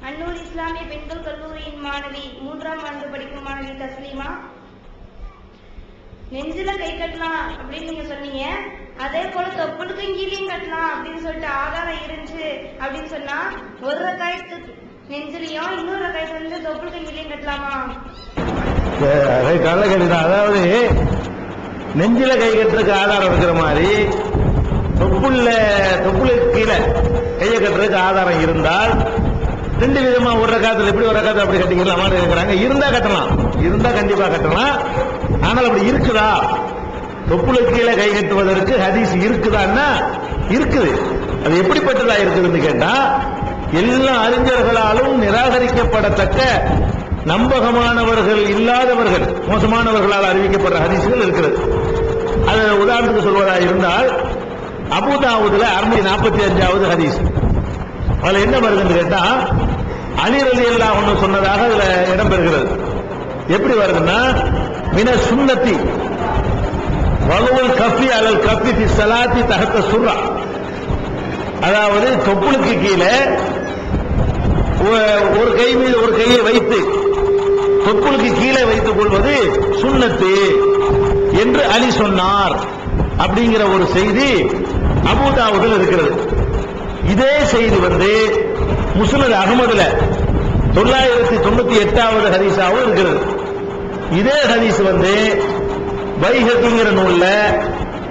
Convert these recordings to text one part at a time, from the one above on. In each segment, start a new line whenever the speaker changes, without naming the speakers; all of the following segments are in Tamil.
அன்னூர் இஸ்லாமிய பெண்கள் கல்லூரியின் மாணவி 3ஆம் ஆண்டு படிக்கும் மாணவி தஸ்லீமா. நெஞ்சில கை கட்டலாம் அப்படின்னு நீங்க சொன்னீங்க. அதே போல தொப்புளுக்கும் கீழையும் கட்டலாம் அப்படின்னு சொல்லிட்டு ஆதாரம் இருந்துச்சு அப்படின்னு சொன்னா ஒரு ரக்காயத்து நெஞ்சிலையும் இன்னொரு ரக்காயத்து வந்து தொப்புளுக்கும் கீழையும் கட்டலாமா?
அதாவது நெஞ்சில கை கட்டுறதுக்கு ஆதாரம் இருக்கிற மாதிரி தொப்புளுக்கு கீழே கையை கட்டுறதுக்கு ஆதாரம் இருந்தால் ரெண்டு விதமா ஒரு ரக்காத்துல எப்படி ஒரு ரக்காத்துல அப்படி கட்டிக்கலாமான்னு இருக்கிறாங்க. இருந்தா கட்டலாம், இருந்தா கண்டிப்பா கட்டலாம். ஆனால் அப்படி இருக்குதா? தொப்புளுக்கு கீழே கை கட்டுவதற்கு ஹதீஸ் இருக்குதான்னா இருக்குது. அது எப்படிப்பட்டதா இருக்குதுன்னு கேட்டா எல்லா அறிஞர்களாலும் நிராகரிக்கப்படத்தக்க நம்பகமானவர்கள் இல்லாதவர்கள் மோசமானவர்களால் அறிவிக்கப்படுற ஹதீஸ்கள் இருக்கிறது. அது உதாரணத்துக்கு சொல்வதா இருந்தால் அபூதாவுதுல 645வது ஹதீஸ். அதுல என்ன வருதுன்னு கேட்டா அலி ரலியல்லாஹு அன்ஹு சொன்னதாக அதுல இடம்பெறுகிறது. எப்படி வருதுன்னா மின சுன்னத்தி வலுவல் கஃபி அலல் கஃபி ஃபி ஸலாத்தி தஹத்த சுர்ரா. அதாவது தொப்புளுக்கு கீழே ஒரு கை மீது ஒரு கையை வைத்து தொப்புளுக்கு கீழே வைத்துக் கொள்வது சுன்னத்து என்று அலி சொன்னார் அப்படிங்கிற ஒரு செய்தி அபூதாவுதில் இருக்கிறது. இதே செய்தி வந்து முஸ்னத் அஹ்மதுல 998வது ஹதீஸாவும் இருக்கிறது. இதே ஹதீஸ் வந்து பைஹக்கிங்கிற நூல்ல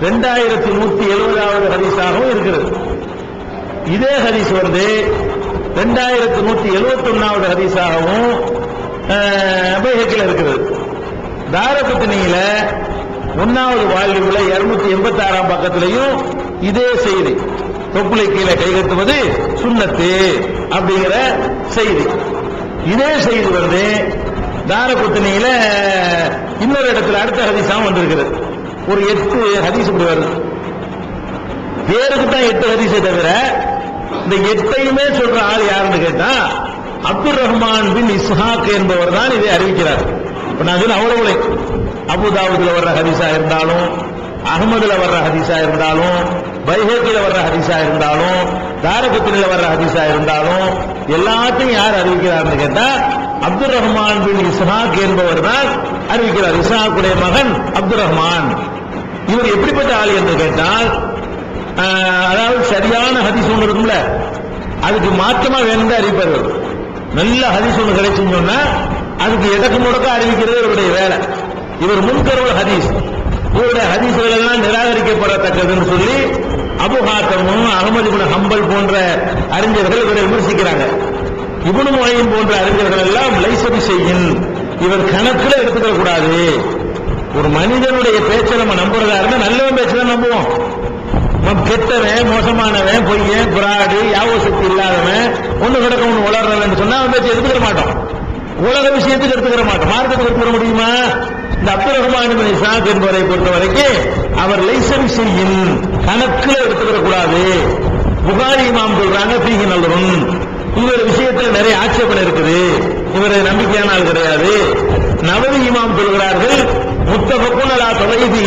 2170வது ஹதீஸாகவும் இருக்கிறது. இதே ஹதீஸ் வந்து 2171வது ஹதீஸாகவும் பைஹக்கில் இருக்கிறது. தாரகுத்னியில 1வது வால்யூம்ல 286ஆம் பக்கத்திலையும் இதே செய்தி தொப்புளை கீழே கை கட்டுவது சுன்னத்து அப்படிங்கிற செய்தி. இதே செய்தி வந்து தாரகுத்னியில இன்னொரு இடத்துல அடுத்த ஹதீஸாவும் வந்திருக்கிறது. ஒரு 8 ஹதீஸ் இப்படி வருது. பேருக்கு தான் 8 ஹதீஸை தவிர இந்த 8ஐயுமே சொல்ற ஆள் யாருன்னு கேட்டா அப்துல் ரஹ்மான் பின் இஸ்ஹாக் என்பவர் தான் இதை அறிவிக்கிறார். இப்ப நான் சொன்ன அவ்வளவு அபூதாவுதுல வர்ற ஹதீஸா இருந்தாலும் அஹ்மதுல வர்ற ஹதீஸா இருந்தாலும் பைஹக்கில வர்ற ஹதீஸா இருந்தாலும் தாரகுத்னில வர்ற ஹதீஸா இருந்தாலும் எல்லாத்தையும் யார் அறிவிக்கிறார்னு கேட்டா அப்துல் ரஹ்மான் பின் இஸ்ஹாக் என்பவர் தான் அறிவிக்கிறார். இஸ்ஹாக்குடைய மகன் அப்துல் ரஹ்மான். இவர் எப்படிப்பட்ட ஆள் என்று கேட்டால் அதாவது சரியான ஹதீஸ் ஒன்று இருக்கும்ல அதுக்கு மாற்றமா வேணும்னு அறிவிப்பார்கள். நல்ல ஹதீஸ் ஒன்று கிடைச்சுன்னு சொன்னா அதுக்கு எதற்கு முடக்க அறிவிக்கிறது இவருடைய வேலை. இவர் முன்கருவல் ஹதீஸ், இவருடைய ஹதீஸ்கள் எல்லாம் நிராகரிக்கப்படத்தக்கதுன்னு சொல்லி அபு ஹாத்தமும் அஹ்மது இப்னு ஹம்பல் போன்ற அறிஞர்கள் இவரை விமர்சிக்கிறாங்க. இப்னு முஹைம் போன்ற அறிஞர்கள் எல்லாம் லைசபி செய்யின், இவர் கணக்கில் எடுத்துக்க கூடாது. ஒரு மனிதனுடைய பேச்சை நம்ம நம்புறதா இருந்தா நல்லவன் பேச்சை தான் நம்புவோம். கெட்டவன், மோசமானவன், பொய்யன், பிராடு, யாவோ சக்தி இல்லாதவன், ஒண்ணு கிடக்க ஒண்ணு வளர்றவன் சொன்னா அவன் பேச்சு எடுத்துக்கிற மாட்டோம். உலக விஷயத்துக்கு எடுத்துக்கிற மாட்டோம். மார்க்கத்துக்கு எடுத்துக்கிற முடியுமா? இந்த அப்துல் ரஹ்மான் பின் இஸ்ஹாக் என்பவரை பொறுத்த வரைக்கும் அவர் லைசன் செய்யும் கணக்கில் எடுத்துக்கிற கூடாது. புகாரி இமாம் சொல்றாங்க ஃபீஹி நல்ருன், இவர் விஷயத்தில் நிறைய ஆட்சேபனை இருக்குது, இவர் நம்பிக்கையான ஆள் கிடையாது. நவவி இமாம் சொல்கிறார்கள் முத்தஃபக்குன் அலா தவைதி,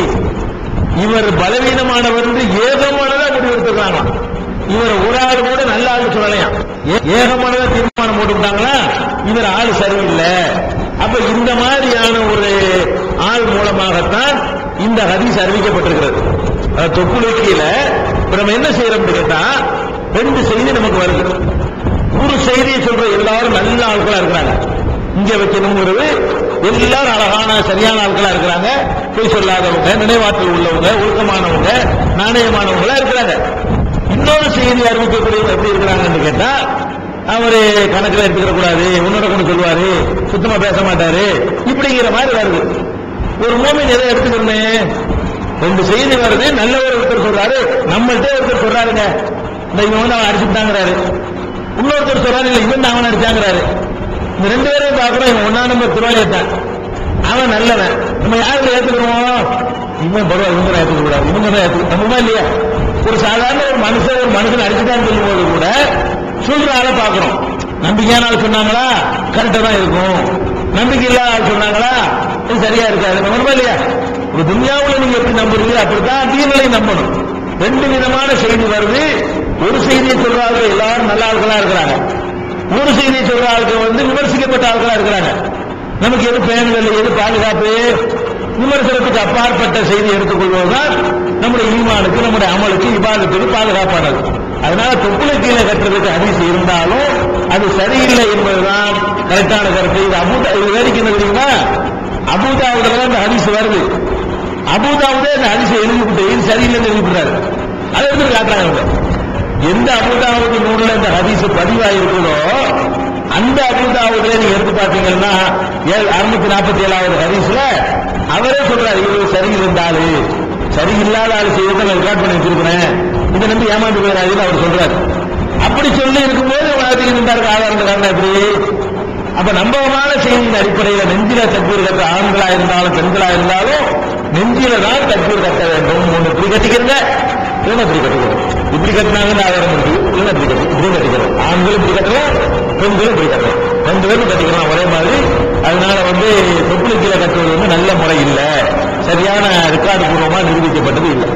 இவர் பலவீனமானவர் என்று ஏகமானதா முடிவெடுத்துக்கிறாங்க. இவர் ஒரு ஆள் கூட நல்ல ஆள் சொல்லலையா, ஏகமானதா தீர்மானம் போட்டுட்டாங்களா இவர் ஆள் சரியில்லை. அப்ப இந்த மாதிரியான ஒரு ஆள் மூலமாகத்தான் இந்த ஹதீஸ் அறிவிக்கப்பட்டிருக்கிறது. தொப்புளுக்கு கீழே நம்ம என்ன செய்யறோம்னு கேட்டா 2 செய்தி நமக்கு வருது. ஒரு செய்தியை சொல்ற எல்லாரும் நல்ல ஆட்களா இருக்கிறாங்க, இங்க வைக்கணுங்கிறது எல்லாரும் அழகான சரியான ஆட்களா இருக்கிறாங்க, பொய் சொல்லாதவங்க, நினைவாற்றல் உள்ளவங்க, ஒழுக்கமானவங்க, நாணயமானவங்களா இருக்கிறாங்க. இன்னொரு செய்தி அறிவிக்கக்கூடியவங்க எப்படி இருக்கிறாங்கன்னு கேட்டா அவரு கணக்கில் எடுத்துக்கிற கூடாது, உன்னோட கொண்டு சொல்லுவாரு, சுத்தமா பேச மாட்டாரு, இப்படிங்கிற மாதிரி வருது. ஒரு மூமின் எதை எடுத்துக்கிறோமே 2 செய்தி வருது. நல்லவர் ஒருத்தர் சொல்றாரு, நம்மள்கிட்ட ஒருத்தர் சொல்றாருங்க இந்த இவன் வந்து அவன் அடிச்சுட்டாங்கிறாரு, இன்னொருத்தர் சொல்றாரு இல்ல இவன் அவன் அடிச்சாங்கிறாரு. இந்த 2 பேரையும் பார்க்கிறோம், இவன் 1ஆம் நம்பர் திருவாளியத்தான், அவன் நல்லவன். நம்ம யாருக்கு ஏத்துக்கிறோம்? இவன் பரவாயில்ல, இவங்க தான் ஏத்துக்க கூடாது, இவங்க தான் ஏத்துக்க நம்ம இல்லையா? ஒரு சாதாரண ஒரு மனுஷன் அடிச்சுட்டான்னு சொல்லும் போது கூட சொல்ற ஆளை பார்க்கிறோம். நம்பிக்கையான ஆள் சொன்னாங்களா கரெக்டா தான் இருக்கும், நம்பிக்கை இல்லாத ஆள் சொன்னாங்களா இது சரியா இருக்காது. நம்ம இல்லையா? ஒரு துன்யாவுல நீங்க எப்படி நம்புறீங்க அப்படித்தான் தீர்நிலையை நம்பணும். 2 விதமான செய்தி வருது. ஒரு செய்தியை சொல்றாங்க எல்லாரும் நல்ல ஆட்களா இருக்கிறாங்க, ஒரு செய்தியை சொல்ற ஆட்கள் வந்து விமர்சிக்கப்பட்ட ஆட்களா இருக்கிறாங்க. நமக்கு எது பேணுதல், எது பாதுகாப்பு, விமர்சனத்துக்கு அப்பாற்பட்ட செய்தி எடுத்துக்கொள்வதுதான் நம்முடைய ஈமானுக்கு, நம்முடைய அமலுக்கு, இபாதத்துக்கு பாதுகாப்பானது. அதனால தொப்புளை கீழே கட்டுறதுக்கு ஹதீஸ் இருந்தாலும் அது சரியில்லை என்பதுதான் கரெக்டான கருத்து. இது வேடிக்கை என்ன தெரியுமா, அபூதாவுதுல தான் இந்த ஹதீஸ் வருது. அபூதாவுதே இந்த ஹதீஸை எழுதிவிட்டு இது சரியில்லைன்னு எழுதிவிட்டாரு. அதை எடுத்து காட்டுறாங்க. எந்த அபூதாவது நூல்ல இந்த ஹதீஸ் பதிவாயிருக்குதோ அந்த அபூதாவுதுல நீங்க எடுத்து பார்த்தீங்கன்னா 647வது ஹதீஸ்ல அவரே சொல்றாரு, இது சரியில்லைந்தாலு, சரியில்லாத ஆளு செய்யறத நான் ரெக்கார்ட் பண்ணி வச்சிருக்கிறேன், இதை நம்பி ஏமாந்து போயிடாதுன்னு அவர் சொல்றாரு. அப்படி சொல்லி இருக்கும்போது உலகத்துக்கு இருந்தாருக்கு ஆதாரம் காரணம் எப்படி? அப்ப நம்பகமான செய்தியின் அடிப்படையில் நெஞ்சில தக்பீர் கட்ட ஆண்களா இருந்தாலும் பெண்களா இருந்தாலும் நெஞ்சில தான் தக்பீர் கட்ட வேண்டும். ஒண்ணு இப்படி கட்டிக்கிறங்க, இல்லைன்னா இப்படி கட்டிக்கிறோம். இப்படி கட்டினாங்கன்னு ஆதாரம் இருக்கு, இல்லைன்னா இப்படி கட்டிக்கிறோம். ஆண்களும் இப்படி கட்டலாம், பெண்களும் இப்படி கட்டலாம், 2 பேரும் கட்டிக்கலாம் ஒரே மாதிரி. அதனால தொப்புளை கீழே கட்டுவது நல்ல முறை இல்லை, சரியான ரெக்கார்டு பூர்வமா நிரூபிக்கப்பட்டது இல்லை.